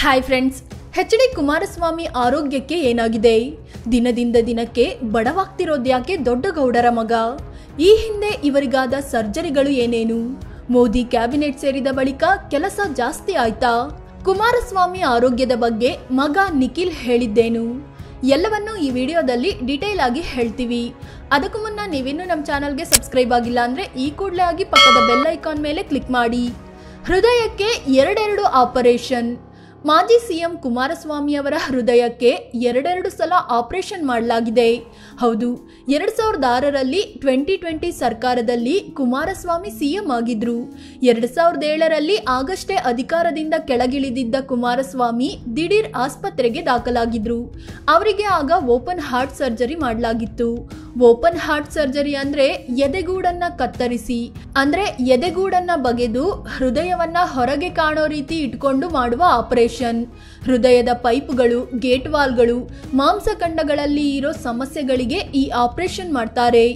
Hi friends, H D. Kumaraswamy ಆರೋಗ್ಯಕ್ಕೆ ಏನಾಗಿದೆ? ದಿನದಿಂದ ದಿನಕ್ಕೆ ಬಡವಾಗ್ತಿರೋದ್ಯಾಕೆ ದೊಡ್ಡ ಗೌಡರ ಮಗ? ಈ ಹಿಂದೆ ಇವರಿಗಾದ ಸರ್ಜರಿಗಳು ಏನೇನು? ಮೋದಿ ಕ್ಯಾಬಿನೆಟ್ ಸೇರಿದ ಬಳಿಕ ಕೆಲಸ ಜಾಸ್ತಿ ಆಯ್ತಾ? ಕುಮಾರಸ್ವಾಮಿ ಆರೋಗ್ಯದ ಬಗ್ಗೆ ಮಗ ನಿಖಿಲ್ ಹೇಳಿದ್ದೇನು? ಎಲ್ಲವನ್ನೂ ಈ ವಿಡಿಯೋದಲ್ಲಿ ಡೀಟೇಲ್ ಆಗಿ ಹೇಳ್ತೀವಿ. ಅದಕ್ಕೂ ಮುನ್ನ ನೀವಿನ್ನೂ ನಮ್ಮ ಚಾನಲ್ಗೆ ಸಬ್ಸ್ಕ್ರೈಬ್ ಆಗಿಲ್ಲ ಅಂದರೆ ಈ ಕೂಡಲೇ ಆಗಿ ಪಕ್ಕದ ಬೆಲ್ ಐಕಾನ್ ಮೇಲೆ ಕ್ಲಿಕ್ ಮಾಡಿ. ಹೃದಯಕ್ಕೆ ಎರಡೆರಡು ಆಪರೇಷನ್. ಮಾಜಿ ಸಿಎಂ ಕುಮಾರಸ್ವಾಮಿ ಅವರ ಹೃದಯಕ್ಕೆ ಎರಡೆರಡು ಸಲ ಆಪರೇಷನ್ ಮಾಡಲಾಗಿದೆ. ಹೌದು, 2006ರಲ್ಲಿ 2020 ಸರ್ಕಾರದಲ್ಲಿ ಕುಮಾರಸ್ವಾಮಿ ಸಿಎಂ ಆಗಿದ್ರು. 2007ರಲ್ಲಿ ಆಗಷ್ಟೇ ಅಧಿಕಾರದಿಂದ ಕೆಳಗಿಳಿದಿದ್ದ ಕುಮಾರಸ್ವಾಮಿ ದಿಢೀರ್ ಆಸ್ಪತ್ರೆಗೆ ದಾಖಲಾಗಿದ್ರು. ಅವರಿಗೆ ಆಗ ಓಪನ್ ಹಾರ್ಟ್ ಸರ್ಜರಿ ಮಾಡಲಾಗಿತ್ತು. ಓಪನ್ ಹಾರ್ಟ್ ಸರ್ಜರಿ ಅಂದ್ರೆ ಎದೆಗೂಡನ್ನ ಕತ್ತರಿಸಿ, ಅಂದ್ರೆ ಎದೆಗೂಡನ್ನ ಬಗೆದು ಹೃದಯವನ್ನ ಹೊರಗೆ ಕಾಣೋ ರೀತಿ ಇಟ್ಕೊಂಡು ಮಾಡುವ ಆಪರೇಷನ್. ಹೃದಯದ ಪೈಪ್ಗಳು, ಗೇಟ್ ವಾಲ್ಗಳು, ಮಾಂಸಖಂಡಗಳಲ್ಲಿ ಇರೋ ಸಮಸ್ಯೆಗಳಿಗೆ ಈ ಆಪರೇಷನ್ ಮಾಡ್ತಾರೆ.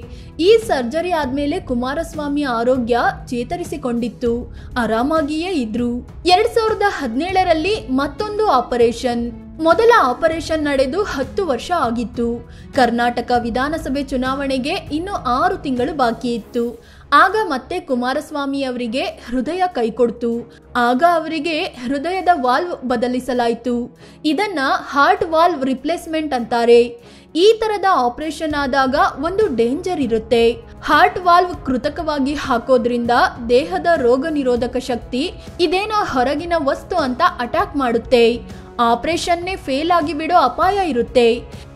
ಈ ಸರ್ಜರಿ ಆದ್ಮೇಲೆ ಕುಮಾರಸ್ವಾಮಿ ಆರೋಗ್ಯ ಚೇತರಿಸಿಕೊಂಡಿತ್ತು, ಆರಾಮಾಗಿಯೇ ಇದ್ರು. 2017ರಲ್ಲಿ ಮತ್ತೊಂದು ಆಪರೇಷನ್. ಮೊದಲ ಆಪರೇಷನ್ ನಡೆದು 10 ವರ್ಷ ಆಗಿತ್ತು. ಕರ್ನಾಟಕ ವಿಧಾನಸಭೆ ಚುನಾವಣೆಗೆ ಇನ್ನು 6 ತಿಂಗಳು ಬಾಕಿ ಇತ್ತು. ಆಗ ಮತ್ತೆ ಕುಮಾರಸ್ವಾಮಿ ಅವರಿಗೆ ಹೃದಯ ಕೈಕೊಡ್ತು. ಆಗ ಅವರಿಗೆ ಹೃದಯದ ವಾಲ್ವ್ ಬದಲಿಸಲಾಯಿತು. ಇದನ್ನ ಹಾರ್ಟ್ ವಾಲ್ವ್ ರಿಪ್ಲೇಸ್ಮೆಂಟ್ ಅಂತಾರೆ. ಈ ತರದ ಆಪರೇಷನ್ ಆದಾಗ ಒಂದು ಡೇಂಜರ್ ಇರುತ್ತೆ. ಹಾರ್ಟ್ ವಾಲ್ವ್ ಕೃತಕವಾಗಿ ಹಾಕೋದ್ರಿಂದ ದೇಹದ ರೋಗ ನಿರೋಧಕ ಶಕ್ತಿ ಇದೇನೋ ಹೊರಗಿನ ವಸ್ತು ಅಂತ ಅಟ್ಯಾಕ್ ಮಾಡುತ್ತೆ. ಆಪರೇಷನ್ನೇ ಫೇಲ್ ಆಗಿ ಬಿಡೋ ಅಪಾಯ ಇರುತ್ತೆ.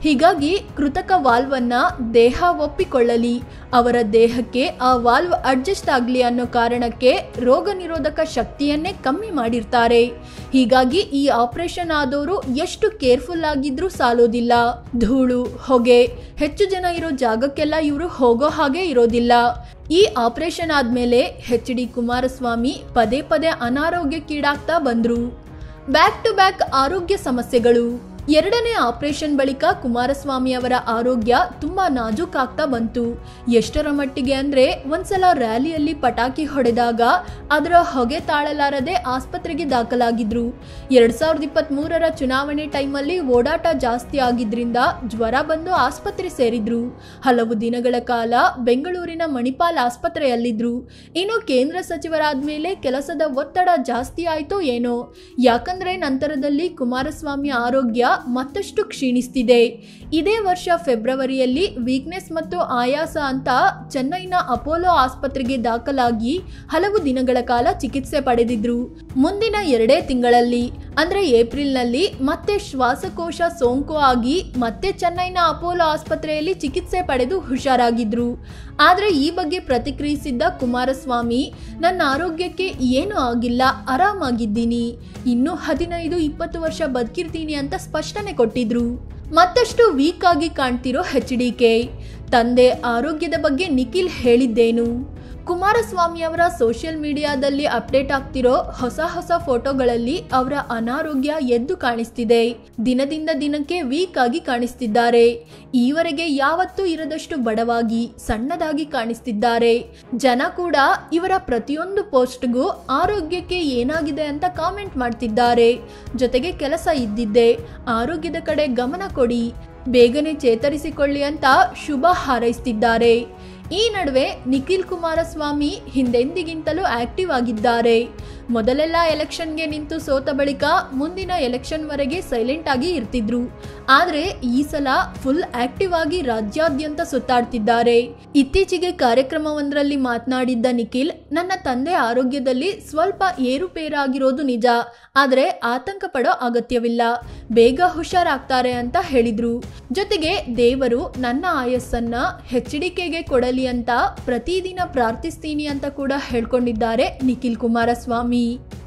ಹೀಗಾಗಿ ಕೃತಕ ವಾಲ್ವ್ ಅನ್ನ ದೇಹ ಒಪ್ಪಿಕೊಳ್ಳಲಿ, ಅವರ ದೇಹಕ್ಕೆ ಆ ವಾಲ್ವ್ ಅಡ್ಜಸ್ಟ್ ಆಗ್ಲಿ ಅನ್ನೋ ಕಾರಣಕ್ಕೆ ರೋಗ ನಿರೋಧಕ ಶಕ್ತಿಯನ್ನೇ ಕಮ್ಮಿ ಮಾಡಿರ್ತಾರೆ. ಹೀಗಾಗಿ ಈ ಆಪರೇಷನ್ ಆದವರು ಎಷ್ಟು ಕೇರ್ಫುಲ್ ಆಗಿದ್ರೂ ಸಾಲೋದಿಲ್ಲ. ಧೂಳು, ಹೊಗೆ, ಹೆಚ್ಚು ಜನ ಇರೋ ಜಾಗಕ್ಕೆಲ್ಲ ಇವರು ಹೋಗೋ ಹಾಗೆ ಇರೋದಿಲ್ಲ. ಈ ಆಪರೇಷನ್ ಆದ್ಮೇಲೆ ಎಚ್.ಡಿ. ಕುಮಾರಸ್ವಾಮಿ ಪದೇ ಪದೇ ಅನಾರೋಗ್ಯಕ್ಕೀಡಾಗ್ತಾ ಬಂದ್ರು. ಬ್ಯಾಕ್ ಟು ಬ್ಯಾಕ್ ಆರೋಗ್ಯ ಸಮಸ್ಯೆಗಳು. 2ನೇ ಆಪರೇಷನ್ ಬಳಿಕ ಕುಮಾರಸ್ವಾಮಿ ಅವರ ಆರೋಗ್ಯ ತುಂಬಾ ನಾಜೂಕಾಗ್ತಾ ಬಂತು. ಎಷ್ಟರ ಮಟ್ಟಿಗೆ ಅಂದ್ರೆ ಒಂದ್ಸಲ ರ್ಯಾಲಿಯಲ್ಲಿ ಪಟಾಕಿ ಹೊಡೆದಾಗ ಅದರ ಹೊಗೆ ತಾಳಲಾರದೆ ಆಸ್ಪತ್ರೆಗೆ ದಾಖಲಾಗಿದ್ರು. 2023ರ ಚುನಾವಣೆ ಟೈಮಲ್ಲಿ ಓಡಾಟ ಜಾಸ್ತಿ ಆಗಿದ್ರಿಂದ ಜ್ವರ ಬಂದು ಆಸ್ಪತ್ರೆ ಸೇರಿದ್ರು. ಹಲವು ದಿನಗಳ ಕಾಲ ಬೆಂಗಳೂರಿನ ಮಣಿಪಾಲ್ ಆಸ್ಪತ್ರೆಯಲ್ಲಿದ್ರು. ಇನ್ನು ಕೇಂದ್ರ ಸಚಿವರಾದ್ಮೇಲೆ ಕೆಲಸದ ಒತ್ತಡ ಜಾಸ್ತಿ ಆಯ್ತೋ ಏನೋ, ಯಾಕಂದ್ರೆ ನಂತರದಲ್ಲಿ ಕುಮಾರಸ್ವಾಮಿ ಆರೋಗ್ಯ ಮತ್ತಷ್ಟು ಕ್ಷೀಣಿಸ್ತಿದೆ. ಇದೇ ವರ್ಷ ಫೆಬ್ರವರಿಯಲ್ಲಿ ವೀಕ್ನೆಸ್ ಮತ್ತು ಆಯಾಸ ಅಂತ ಚೆನ್ನೈನ ಅಪೋಲೋ ಆಸ್ಪತ್ರೆಗೆ ದಾಖಲಾಗಿ ಹಲವು ದಿನಗಳ ಕಾಲ ಚಿಕಿತ್ಸೆ ಪಡೆದಿದ್ರು. ಮುಂದಿನ 2 ತಿಂಗಳಲ್ಲಿ ಅಂದ್ರೆ ಏಪ್ರಿಲ್ನಲ್ಲಿ ಮತ್ತೆ ಶ್ವಾಸಕೋಶ ಸೋಂಕು ಆಗಿ ಮತ್ತೆ ಚೆನ್ನೈನ ಅಪೋಲೋ ಆಸ್ಪತ್ರೆಯಲ್ಲಿ ಚಿಕಿತ್ಸೆ ಪಡೆದು ಹುಷಾರಾಗಿದ್ರು. ಆದ್ರೆ ಈ ಬಗ್ಗೆ ಪ್ರತಿಕ್ರಿಯಿಸಿದ್ದ ಕುಮಾರಸ್ವಾಮಿ, ನನ್ನ ಆರೋಗ್ಯಕ್ಕೆ ಏನೂ ಆಗಿಲ್ಲ, ಆರಾಮಾಗಿದ್ದೀನಿ, ಇನ್ನೂ 15-20 ವರ್ಷ ಬದುಕಿರ್ತೀನಿ ಅಂತ ಸ್ಪಷ್ಟನೆ ಕೊಟ್ಟಿದ್ರು. ಮತ್ತಷ್ಟು ವೀಕ್ ಆಗಿ ಕಾಣ್ತಿರೋ ಎಚ್.ಡಿ.ಕೆ. ತಂದೆ ಆರೋಗ್ಯದ ಬಗ್ಗೆ ನಿಖಿಲ್ ಹೇಳಿದ್ದೇನು? ಕುಮಾರಸ್ವಾಮಿ ಅವರ ಸೋಷಿಯಲ್ ಮೀಡಿಯಾದಲ್ಲಿ ಅಪ್ಡೇಟ್ ಆಗ್ತಿರೋ ಹೊಸ ಫೋಟೋಗಳಲ್ಲಿ ಅವರ ಅನಾರೋಗ್ಯ ಎದ್ದು ಕಾಣಿಸ್ತಿದೆ. ದಿನದಿಂದ ದಿನಕ್ಕೆ ವೀಕ್ ಆಗಿ ಕಾಣಿಸ್ತಿದ್ದಾರೆ. ಈವರೆಗೆ ಯಾವತ್ತೂ ಇರದಷ್ಟು ಬಡವಾಗಿ, ಸಣ್ಣದಾಗಿ ಕಾಣಿಸ್ತಿದ್ದಾರೆ. ಜನ ಕೂಡ ಇವರ ಪ್ರತಿಯೊಂದು ಪೋಸ್ಟ್ಗೂ ಆರೋಗ್ಯಕ್ಕೆ ಏನಾಗಿದೆ ಅಂತ ಕಾಮೆಂಟ್ ಮಾಡ್ತಿದ್ದಾರೆ. ಜೊತೆಗೆ ಕೆಲಸ ಇದ್ದಿದ್ದೆ, ಆರೋಗ್ಯದ ಕಡೆ ಗಮನ ಕೊಡಿ, ಬೇಗನೆ ಚೇತರಿಸಿಕೊಳ್ಳಿ ಅಂತ ಶುಭ ಹಾರೈಸ್ತಿದ್ದಾರೆ. ಈ ನಡುವೆ ನಿಖಿಲ್ ಕುಮಾರಸ್ವಾಮಿ ಹಿಂದೆಂದಿಗಿಂತಲೂ ಆಕ್ಟಿವ್ ಆಗಿದ್ದಾರೆ. ಮೊದಲೆಲ್ಲ ಎಲೆಕ್ಷನ್ಗೆ ನಿಂತು ಸೋತ ಬಳಿಕ ಮುಂದಿನ ಎಲೆಕ್ಷನ್ ವರೆಗೆ ಸೈಲೆಂಟ್ ಆಗಿ ಇರ್ತಿದ್ರು. ಆದ್ರೆ ಈ ಸಲ ಫುಲ್ ಆಕ್ಟಿವ್ ಆಗಿ ರಾಜ್ಯಾದ್ಯಂತ ಸುತ್ತಾಡ್ತಿದ್ದಾರೆ. ಇತ್ತೀಚೆಗೆ ಕಾರ್ಯಕ್ರಮವೊಂದರಲ್ಲಿ ಮಾತನಾಡಿದ್ದ ನಿಖಿಲ್, ನನ್ನ ತಂದೆ ಆರೋಗ್ಯದಲ್ಲಿ ಸ್ವಲ್ಪ ಏರುಪೇರಾಗಿರೋದು ನಿಜ, ಆದ್ರೆ ಆತಂಕ ಪಡೋ ಅಗತ್ಯವಿಲ್ಲ, ಬೇಗ ಹುಷಾರಾಗ್ತಾರೆ ಅಂತ ಹೇಳಿದ್ರು. ಜೊತೆಗೆ ದೇವರು ನನ್ನ ಆಯಸ್ಸನ್ನ ಎಚ್.ಡಿ.ಕೆಗೆ ಕೊಡಲಿ ಅಂತ ಪ್ರತಿದಿನ ಪ್ರಾರ್ಥಿಸ್ತೀನಿ ಅಂತ ಕೂಡ ಹೇಳ್ಕೊಂಡಿದ್ದಾರೆ ನಿಖಿಲ್ ಕುಮಾರಸ್ವಾಮಿ.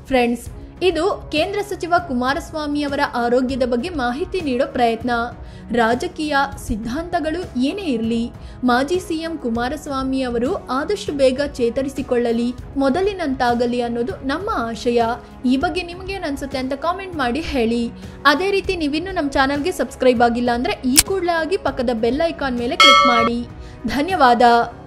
ಫ್ರೆಂಡ್ಸ್, ಇದು ಕೇಂದ್ರ ಸಚಿವ ಕುಮಾರಸ್ವಾಮಿ ಅವರ ಆರೋಗ್ಯದ ಬಗ್ಗೆ ಮಾಹಿತಿ ನೀಡೋ ಪ್ರಯತ್ನ. ರಾಜಕೀಯ ಸಿದ್ಧಾಂತಗಳು ಏನೇ ಇರಲಿ, ಮಾಜಿ ಸಿಎಂ ಕುಮಾರಸ್ವಾಮಿ ಅವರು ಆದಷ್ಟು ಬೇಗ ಚೇತರಿಸಿಕೊಳ್ಳಲಿ, ಮೊದಲಿನಂತಾಗಲಿ ಅನ್ನೋದು ನಮ್ಮ ಆಶಯ. ಈ ಬಗ್ಗೆ ನಿಮಗೇನು ಅನ್ಸುತ್ತೆ ಅಂತ ಕಾಮೆಂಟ್ ಮಾಡಿ ಹೇಳಿ. ಅದೇ ರೀತಿ ನೀವಿನ್ನೂ ನಮ್ಮ ಚಾನಲ್ಗೆ ಸಬ್ಸ್ಕ್ರೈಬ್ ಆಗಿಲ್ಲ ಅಂದ್ರೆ ಈ ಕೂಡಲೇ ಆಗಿ ಪಕ್ಕದ ಬೆಲ್ ಐಕಾನ್ ಮೇಲೆ ಕ್ಲಿಕ್ ಮಾಡಿ. ಧನ್ಯವಾದ.